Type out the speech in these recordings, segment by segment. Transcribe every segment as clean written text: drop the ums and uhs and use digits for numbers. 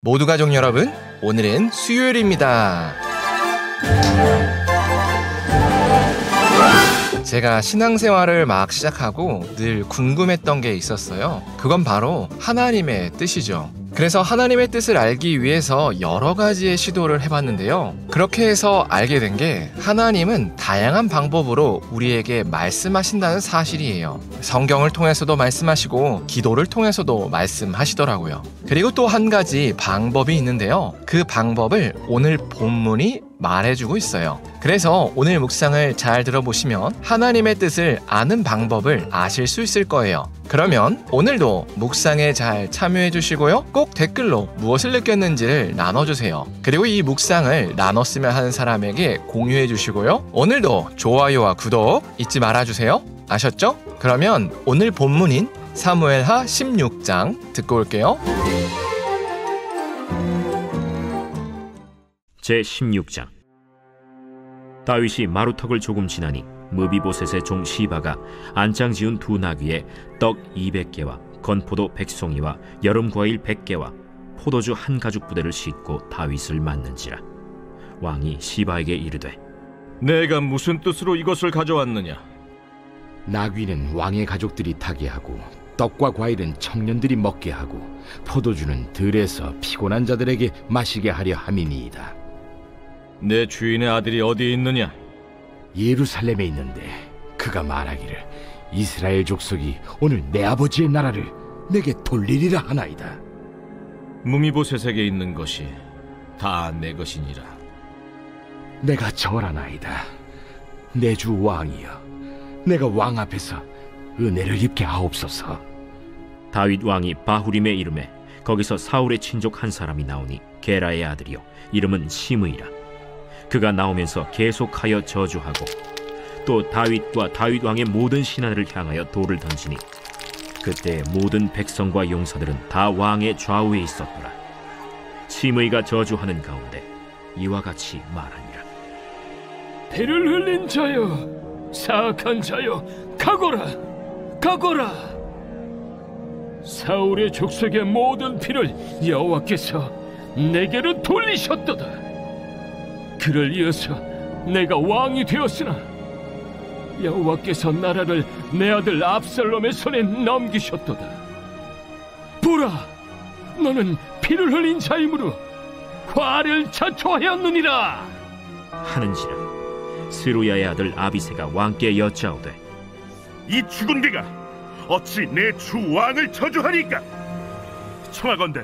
모두 가족 여러분, 오늘은 수요일입니다. 제가 신앙생활을 막 시작하고 늘 궁금했던 게 있었어요. 그건 바로 하나님의 뜻이죠. 그래서 하나님의 뜻을 알기 위해서 여러 가지의 시도를 해봤는데요. 그렇게 해서 알게 된 게 하나님은 다양한 방법으로 우리에게 말씀하신다는 사실이에요. 성경을 통해서도 말씀하시고 기도를 통해서도 말씀하시더라고요. 그리고 또 한 가지 방법이 있는데요. 그 방법을 오늘 본문이 말해주고 있어요. 그래서 오늘 묵상을 잘 들어보시면 하나님의 뜻을 아는 방법을 아실 수 있을 거예요. 그러면 오늘도 묵상에 잘 참여해 주시고요. 꼭 댓글로 무엇을 느꼈는지를 나눠주세요. 그리고 이 묵상을 나눴으면 하는 사람에게 공유해 주시고요. 오늘도 좋아요와 구독 잊지 말아주세요. 아셨죠? 그러면 오늘 본문인 사무엘하 16장 듣고 올게요. 제16장. 다윗이 마루턱을 조금 지나니 무비보셋의 종 시바가 안장 지은 두 나귀에 떡 200개와 건포도 100송이와 여름과일 100개와 포도주 한 가죽 부대를 싣고 다윗을 맞는지라. 왕이 시바에게 이르되, 내가 무슨 뜻으로 이것을 가져왔느냐? 나귀는 왕의 가족들이 타게 하고 떡과 과일은 청년들이 먹게 하고 포도주는 들에서 피곤한 자들에게 마시게 하려 함이니이다. 내 주인의 아들이 어디에 있느냐? 예루살렘에 있는데 그가 말하기를 이스라엘 족속이 오늘 내 아버지의 나라를 내게 돌리리라 하나이다. 무미보셋에게 있는 것이 다 내 것이니라. 내가 절하나이다. 내 주 왕이여, 내가 왕 앞에서 은혜를 입게 하옵소서. 다윗 왕이 바후림에 이르매 거기서 사울의 친족 한 사람이 나오니 게라의 아들이요 이름은 시므이라. 그가 나오면서 계속하여 저주하고 또 다윗과 다윗 왕의 모든 신하들을 향하여 돌을 던지니 그때 모든 백성과 용사들은 다 왕의 좌우에 있었더라. 시므이가 저주하는 가운데 이와 같이 말하니라. 피를 흘린 자여, 사악한 자여, 가거라, 가거라. 사울의 족속의 모든 피를 여호와께서 내게로 돌리셨도다. 그를 이어서 내가 왕이 되었으나 여호와께서 나라를 내 아들 압살롬의 손에 넘기셨도다. 보라, 너는 피를 흘린 자이므로 화를 자초하였느니라 하는지라. 스루야의 아들 아비새가 왕께 여짜오되, 이 죽은 개가 어찌 내 주 왕을 저주하리까? 청하건대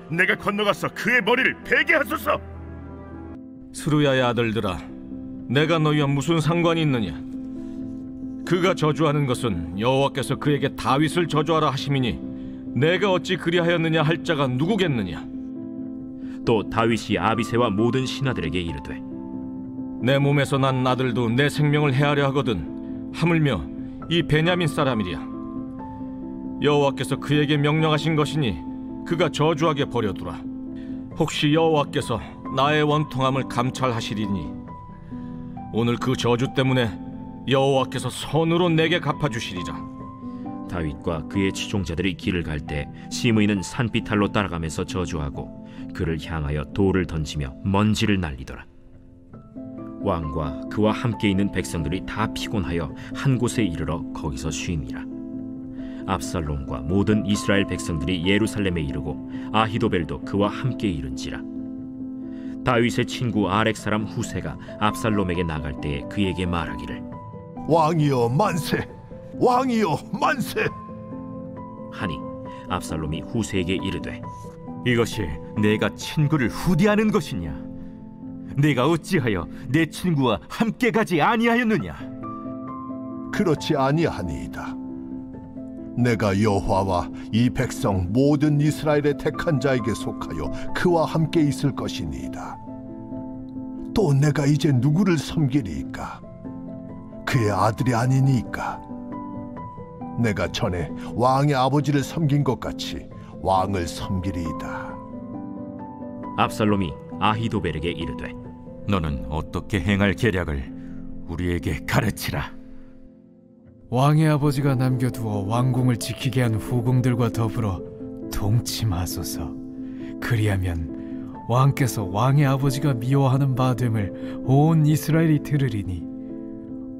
내가 건너가서 그의 머리를 베게 하소서. 스루야의 아들들아, 내가 너희와 무슨 상관이 있느냐? 그가 저주하는 것은 여호와께서 그에게 다윗을 저주하라 하심이니 내가 어찌 그리하였느냐 할 자가 누구겠느냐? 또 다윗이 아비새와 모든 신하들에게 이르되, 내 몸에서 난 아들도 내 생명을 해하려 하거든 하물며 이 베냐민 사람이랴. 여호와께서 그에게 명령하신 것이니 그가 저주하게 버려두라. 혹시 여호와께서 나의 원통함을 감찰하시리니 오늘 그 저주 때문에 여호와께서 손으로 내게 갚아주시리라. 다윗과 그의 치종자들이 길을 갈 때 시므이는 산비탈로 따라가면서 저주하고 그를 향하여 돌을 던지며 먼지를 날리더라. 왕과 그와 함께 있는 백성들이 다 피곤하여 한 곳에 이르러 거기서 쉼이라. 압살롬과 모든 이스라엘 백성들이 예루살렘에 이르고 아히도벨도 그와 함께 이른지라. 다윗의 친구 아렉 사람 후세가 압살롬에게 나갈 때에 그에게 말하기를, 왕이여 만세! 왕이여 만세! 하니 압살롬이 후세에게 이르되, 이것이 내가 친구를 후대하는 것이냐? 내가 어찌하여 내 친구와 함께 가지 아니하였느냐? 그렇지 아니하니이다. 내가 여호와와 이 백성 모든 이스라엘의 택한 자에게 속하여 그와 함께 있을 것이니이다. 또 내가 이제 누구를 섬기리이까? 그의 아들이 아니니까. 내가 전에 왕의 아버지를 섬긴 것 같이 왕을 섬기리이다. 압살롬이 아히도벨에게 이르되, 너는 어떻게 행할 계략을 우리에게 가르치라. 왕의 아버지가 남겨두어 왕궁을 지키게 한 후궁들과 더불어 동침하소서. 그리하면 왕께서 왕의 아버지가 미워하는 바 됨을 온 이스라엘이 들으리니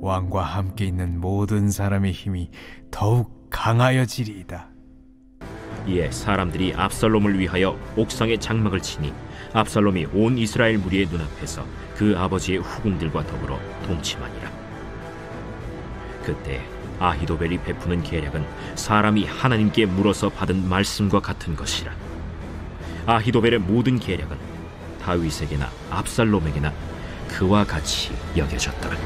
왕과 함께 있는 모든 사람의 힘이 더욱 강하여지리이다. 이에 사람들이 압살롬을 위하여 옥상에 장막을 치니 압살롬이 온 이스라엘 무리의 눈앞에서 그 아버지의 후궁들과 더불어 동침하니라. 그때 아히도벨이 베푸는 계략은 사람이 하나님께 물어서 받은 말씀과 같은 것이라. 아히도벨의 모든 계략은 다윗에게나 압살롬에게나 그와 같이 여겨졌더라.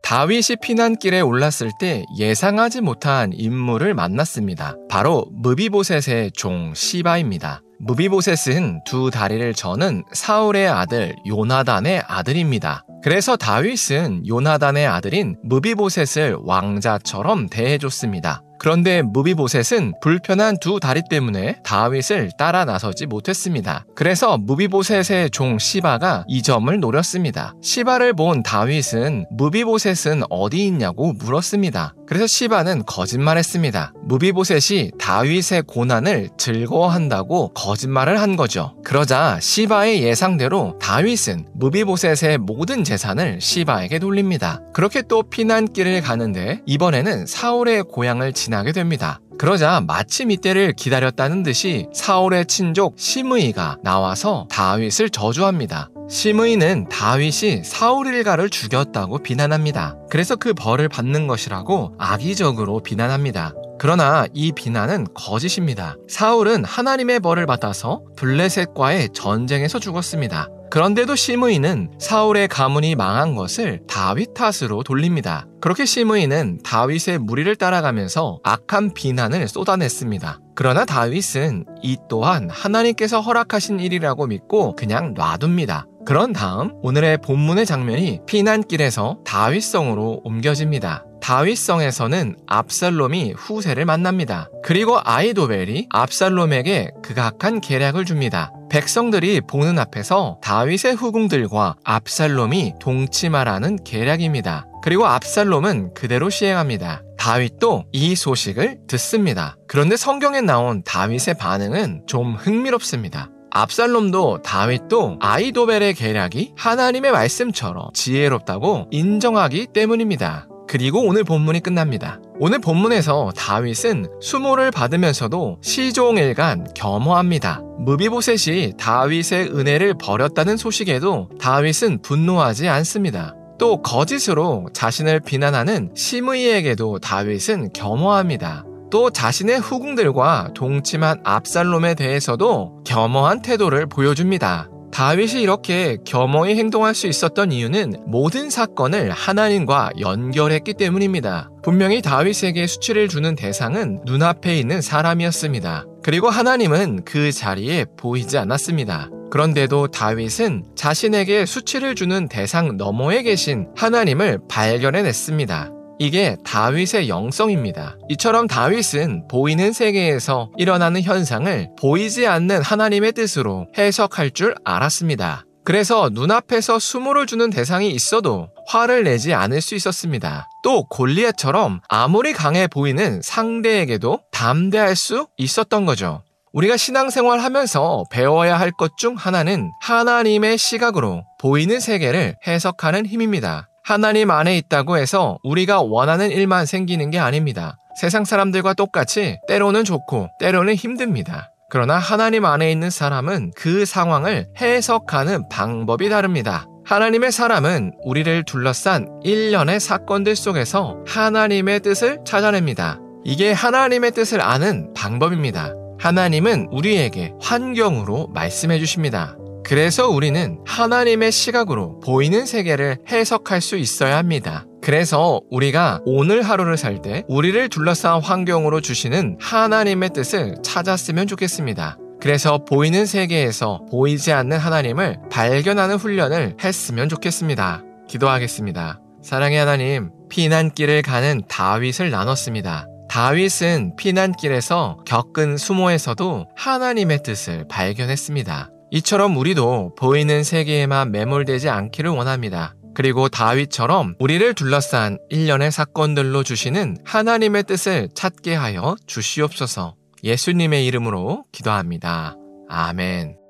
다윗이 피난길에 올랐을 때 예상하지 못한 인물을 만났습니다. 바로 무비보셋의 종 시바입니다. 무비보셋은 두 다리를 저는 사울의 아들 요나단의 아들입니다. 그래서 다윗은 요나단의 아들인 무비보셋을 왕자처럼 대해줬습니다. 그런데 무비보셋은 불편한 두 다리 때문에 다윗을 따라 나서지 못했습니다. 그래서 무비보셋의 종 시바가 이 점을 노렸습니다. 시바를 본 다윗은 무비보셋은 어디 있냐고 물었습니다. 그래서 시바는 거짓말했습니다. 무비보셋이 다윗의 고난을 즐거워한다고 거짓말을 한 거죠. 그러자 시바의 예상대로 다윗은 무비보셋의 모든 재산을 시바에게 돌립니다. 그렇게 또 피난길을 가는데 이번에는 사울의 고향을 지나게 됩니다. 그러자 마침 이때를 기다렸다는 듯이 사울의 친족 시므이가 나와서 다윗을 저주합니다. 시므이는 다윗이 사울 일가를 죽였다고 비난합니다. 그래서 그 벌을 받는 것이라고 악의적으로 비난합니다. 그러나 이 비난은 거짓입니다. 사울은 하나님의 벌을 받아서 블레셋과의 전쟁에서 죽었습니다. 그런데도 시므이는 사울의 가문이 망한 것을 다윗 탓으로 돌립니다. 그렇게 시므이는 다윗의 무리를 따라가면서 악한 비난을 쏟아냈습니다. 그러나 다윗은 이 또한 하나님께서 허락하신 일이라고 믿고 그냥 놔둡니다. 그런 다음 오늘의 본문의 장면이 피난길에서 다윗성으로 옮겨집니다. 다윗성에서는 압살롬이 후세를 만납니다. 그리고 아히도벨이 압살롬에게 극악한 계략을 줍니다. 백성들이 보는 앞에서 다윗의 후궁들과 압살롬이 동침하라는 계략입니다. 그리고 압살롬은 그대로 시행합니다. 다윗도 이 소식을 듣습니다. 그런데 성경에 나온 다윗의 반응은 좀 흥미롭습니다. 압살롬도 다윗도 아히도벨의 계략이 하나님의 말씀처럼 지혜롭다고 인정하기 때문입니다. 그리고 오늘 본문이 끝납니다. 오늘 본문에서 다윗은 수모를 받으면서도 시종일관 겸허합니다. 무비보셋이 다윗의 은혜를 버렸다는 소식에도 다윗은 분노하지 않습니다. 또 거짓으로 자신을 비난하는 시므이에게도 다윗은 겸허합니다. 또 자신의 후궁들과 동침한 압살롬에 대해서도 겸허한 태도를 보여줍니다. 다윗이 이렇게 겸허히 행동할 수 있었던 이유는 모든 사건을 하나님과 연결했기 때문입니다. 분명히 다윗에게 수치를 주는 대상은 눈앞에 있는 사람이었습니다. 그리고 하나님은 그 자리에 보이지 않았습니다. 그런데도 다윗은 자신에게 수치를 주는 대상 너머에 계신 하나님을 발견해냈습니다. 이게 다윗의 영성입니다. 이처럼 다윗은 보이는 세계에서 일어나는 현상을 보이지 않는 하나님의 뜻으로 해석할 줄 알았습니다. 그래서 눈앞에서 수모를 주는 대상이 있어도 화를 내지 않을 수 있었습니다. 또 골리앗처럼 아무리 강해 보이는 상대에게도 담대할 수 있었던 거죠. 우리가 신앙생활 하면서 배워야 할 것 중 하나는 하나님의 시각으로 보이는 세계를 해석하는 힘입니다. 하나님 안에 있다고 해서 우리가 원하는 일만 생기는 게 아닙니다. 세상 사람들과 똑같이 때로는 좋고 때로는 힘듭니다. 그러나 하나님 안에 있는 사람은 그 상황을 해석하는 방법이 다릅니다. 하나님의 사람은 우리를 둘러싼 일련의 사건들 속에서 하나님의 뜻을 찾아냅니다. 이게 하나님의 뜻을 아는 방법입니다. 하나님은 우리에게 환경으로 말씀해 주십니다. 그래서 우리는 하나님의 시각으로 보이는 세계를 해석할 수 있어야 합니다. 그래서 우리가 오늘 하루를 살 때 우리를 둘러싼 환경으로 주시는 하나님의 뜻을 찾았으면 좋겠습니다. 그래서 보이는 세계에서 보이지 않는 하나님을 발견하는 훈련을 했으면 좋겠습니다. 기도하겠습니다. 사랑의 하나님, 피난길을 가는 다윗을 나눴습니다. 다윗은 피난길에서 겪은 수모에서도 하나님의 뜻을 발견했습니다. 이처럼 우리도 보이는 세계에만 매몰되지 않기를 원합니다. 그리고 다윗처럼 우리를 둘러싼 일련의 사건들로 주시는 하나님의 뜻을 찾게 하여 주시옵소서. 예수님의 이름으로 기도합니다. 아멘.